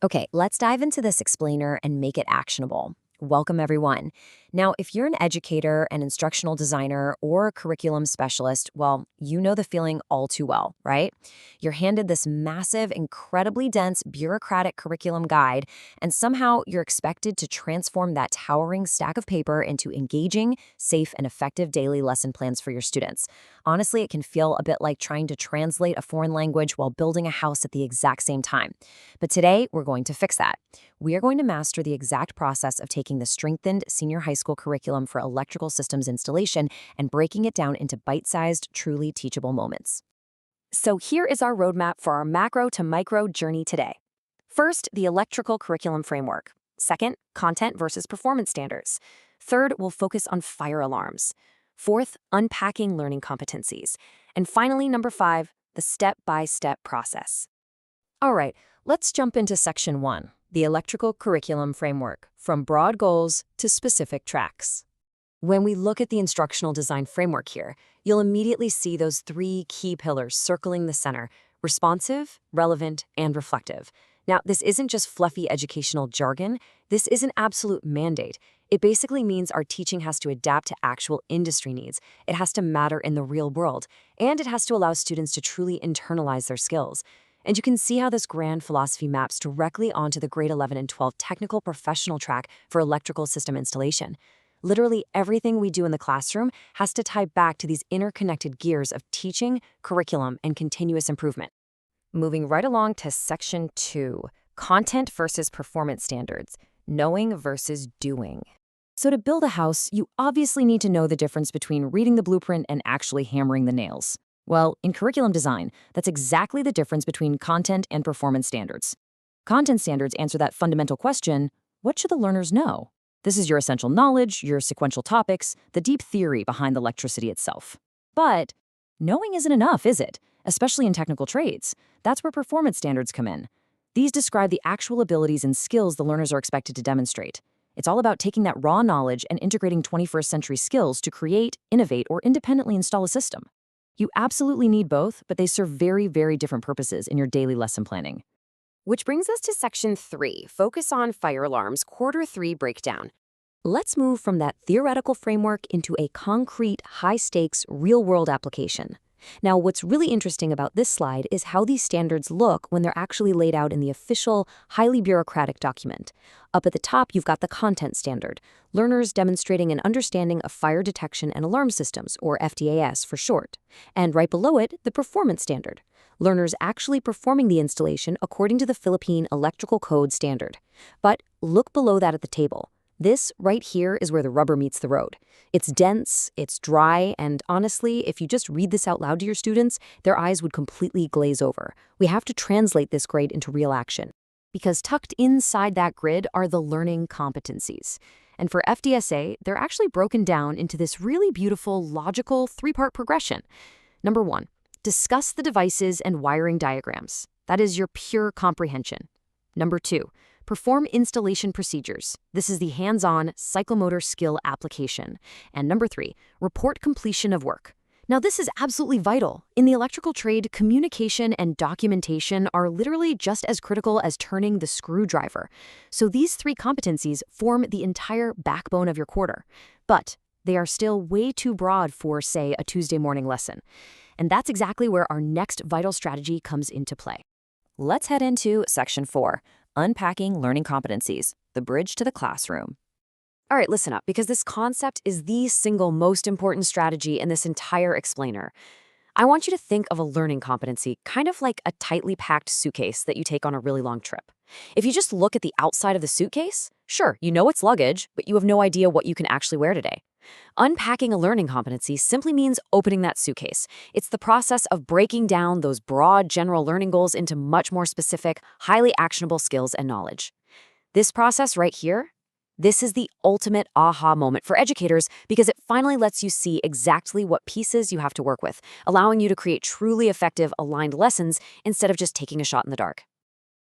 Okay, let's dive into this explainer and make it actionable. Welcome, everyone. Now, if you're an educator, an instructional designer, or a curriculum specialist, well, you know the feeling all too well, right? You're handed this massive, incredibly dense, bureaucratic curriculum guide, and somehow you're expected to transform that towering stack of paper into engaging, safe, and effective daily lesson plans for your students. Honestly, it can feel a bit like trying to translate a foreign language while building a house at the exact same time. But today, we're going to fix that. We are going to master the exact process of taking the strengthened senior high school curriculum for electrical systems installation and breaking it down into bite-sized, truly teachable moments. So here is our roadmap for our macro to micro journey today. First, the electrical curriculum framework. Second, content versus performance standards. Third, we'll focus on fire alarms. Fourth, unpacking learning competencies. And finally, number 5, the step-by-step process. All right, let's jump into section 1, the electrical curriculum framework, from broad goals to specific tracks. When we look at the instructional design framework here, you'll immediately see those 3 key pillars circling the center: responsive, relevant, and reflective. Now, this isn't just fluffy educational jargon. This is an absolute mandate. It basically means our teaching has to adapt to actual industry needs. It has to matter in the real world, and it has to allow students to truly internalize their skills. And you can see how this grand philosophy maps directly onto the grade 11 and 12 technical professional track for electrical system installation. Literally everything we do in the classroom has to tie back to these interconnected gears of teaching, curriculum, and continuous improvement. Moving right along to section 2, content versus performance standards, knowing versus doing. So to build a house, you obviously need to know the difference between reading the blueprint and actually hammering the nails. Well, in curriculum design, that's exactly the difference between content and performance standards. Content standards answer that fundamental question: what should the learners know? This is your essential knowledge, your sequential topics, the deep theory behind the electricity itself. But knowing isn't enough, is it? Especially in technical trades. That's where performance standards come in. These describe the actual abilities and skills the learners are expected to demonstrate. It's all about taking that raw knowledge and integrating 21st century skills to create, innovate, or independently install a system. You absolutely need both, but they serve very, very different purposes in your daily lesson planning. Which brings us to section 3, focus on fire alarms, quarter 3 breakdown. Let's move from that theoretical framework into a concrete, high-stakes, real-world application. Now, what's really interesting about this slide is how these standards look when they're actually laid out in the official, highly bureaucratic document. Up at the top, you've got the content standard, learners demonstrating an understanding of fire detection and alarm systems, or FDAS for short. And right below it, the performance standard, learners actually performing the installation according to the Philippine Electrical Code standard. But look below that at the table. This right here is where the rubber meets the road. It's dense, it's dry, and honestly, if you just read this out loud to your students, their eyes would completely glaze over. We have to translate this grade into real action, because tucked inside that grid are the learning competencies. And for FDSA, they're actually broken down into this really beautiful, logical 3-part progression. Number 1, discuss the devices and wiring diagrams. That is your pure comprehension. Number 2, perform installation procedures. This is the hands-on psychomotor skill application. And number 3, report completion of work. Now, this is absolutely vital. In the electrical trade, communication and documentation are literally just as critical as turning the screwdriver. So these 3 competencies form the entire backbone of your quarter. But they are still way too broad for, say, a Tuesday morning lesson. And that's exactly where our next vital strategy comes into play. Let's head into section 4. Unpacking learning competencies, the bridge to the classroom. All right, listen up, because this concept is the single most important strategy in this entire explainer. I want you to think of a learning competency kind of like a tightly packed suitcase that you take on a really long trip. If you just look at the outside of the suitcase, sure, you know it's luggage, but you have no idea what you can actually wear today. Unpacking a learning competency simply means opening that suitcase. It's the process of breaking down those broad general learning goals into much more specific, highly actionable skills and knowledge. This process right here, this is the ultimate aha moment for educators because it finally lets you see exactly what pieces you have to work with, allowing you to create truly effective, aligned lessons instead of just taking a shot in the dark.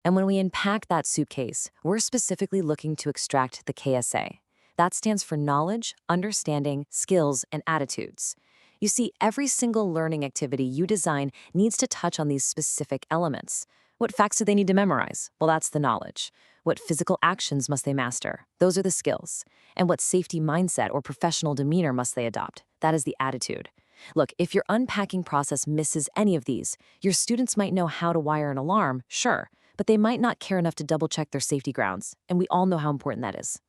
And when we unpack that suitcase, we're specifically looking to extract the KSA. That stands for knowledge, understanding, skills, and attitudes. You see, every single learning activity you design needs to touch on these specific elements. What facts do they need to memorize? Well, that's the knowledge. What physical actions must they master? Those are the skills. And what safety mindset or professional demeanor must they adopt? That is the attitude. Look, if your unpacking process misses any of these, your students might know how to wire an alarm, sure, but they might not care enough to double-check their safety grounds, and we all know how important that is.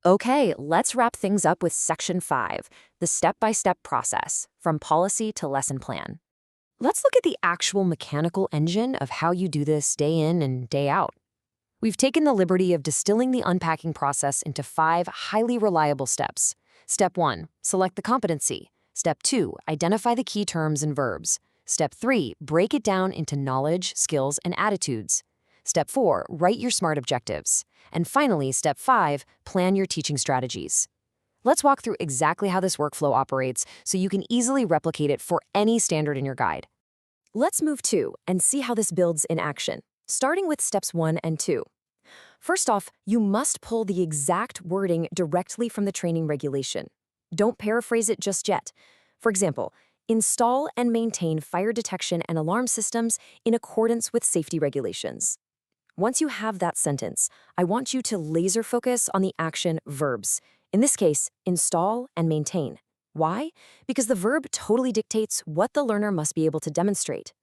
Okay, let's wrap things up with Section 5, the step-by-step process, from policy to lesson plan. Let's look at the actual mechanical engine of how you do this day in and day out. We've taken the liberty of distilling the unpacking process into 5 highly reliable steps. Step 1, select the competency. Step 2, identify the key terms and verbs. Step 3, break it down into knowledge, skills, and attitudes. Step 4, write your SMART objectives. And finally, Step 5, plan your teaching strategies. Let's walk through exactly how this workflow operates so you can easily replicate it for any standard in your guide. Let's move to and see how this builds in action, starting with Steps 1 and 2. First off, you must pull the exact wording directly from the training regulation. Don't paraphrase it just yet. For example, install and maintain fire detection and alarm systems in accordance with safety regulations. Once you have that sentence, I want you to laser focus on the action verbs. In this case, install and maintain. Why? Because the verb totally dictates what the learner must be able to demonstrate.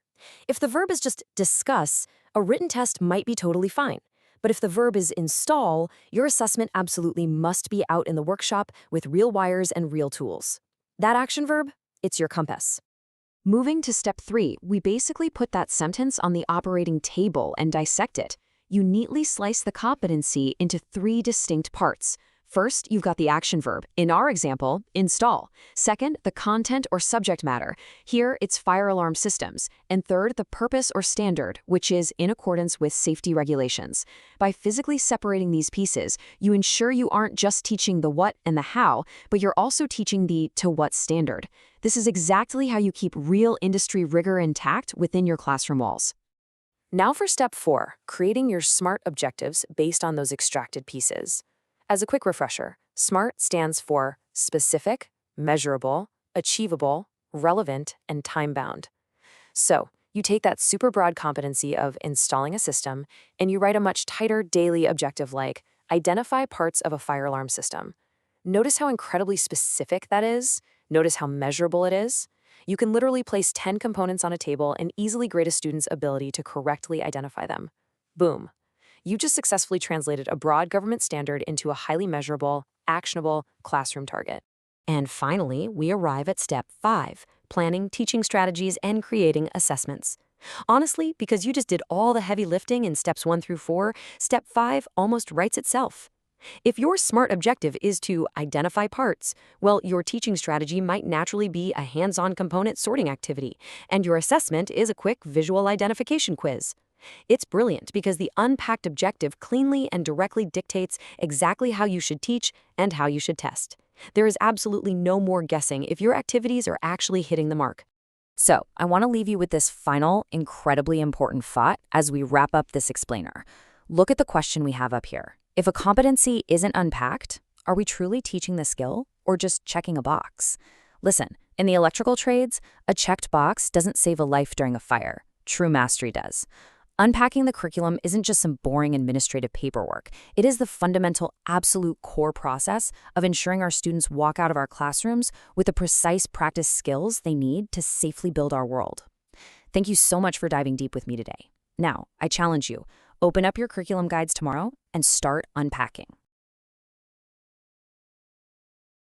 If the verb is just discuss, a written test might be totally fine. But if the verb is install, your assessment absolutely must be out in the workshop with real wires and real tools. That action verb, it's your compass. Moving to Step 3, we basically put that sentence on the operating table and dissect it. You neatly slice the competency into 3 distinct parts. First, you've got the action verb. In our example, install. Second, the content or subject matter. Here, it's fire alarm systems. And third, the purpose or standard, which is in accordance with safety regulations. By physically separating these pieces, you ensure you aren't just teaching the what and the how, but you're also teaching the to what standard. This is exactly how you keep real industry rigor intact within your classroom walls. Now for Step 4, creating your SMART objectives based on those extracted pieces. As a quick refresher, SMART stands for specific, measurable, achievable, relevant, and time-bound. So, you take that super broad competency of installing a system, and you write a much tighter daily objective like, identify parts of a fire alarm system. Notice how incredibly specific that is? Notice how measurable it is? You can literally place 10 components on a table and easily grade a student's ability to correctly identify them. Boom. You just successfully translated a broad government standard into a highly measurable, actionable classroom target. And finally, we arrive at Step 5, planning teaching strategies and creating assessments. Honestly, because you just did all the heavy lifting in Steps 1 through 4, Step 5 almost writes itself. If your SMART objective is to identify parts, well, your teaching strategy might naturally be a hands-on component sorting activity, and your assessment is a quick visual identification quiz. It's brilliant because the unpacked objective cleanly and directly dictates exactly how you should teach and how you should test. There is absolutely no more guessing if your activities are actually hitting the mark. So, I want to leave you with this final, incredibly important thought as we wrap up this explainer. Look at the question we have up here. If a competency isn't unpacked, are we truly teaching the skill or just checking a box? Listen, in the electrical trades, a checked box doesn't save a life during a fire. True mastery does. Unpacking the curriculum isn't just some boring administrative paperwork. It is the fundamental, absolute core process of ensuring our students walk out of our classrooms with the precise practice skills they need to safely build our world. Thank you so much for diving deep with me today. Now, I challenge you, open up your curriculum guides tomorrow and start unpacking.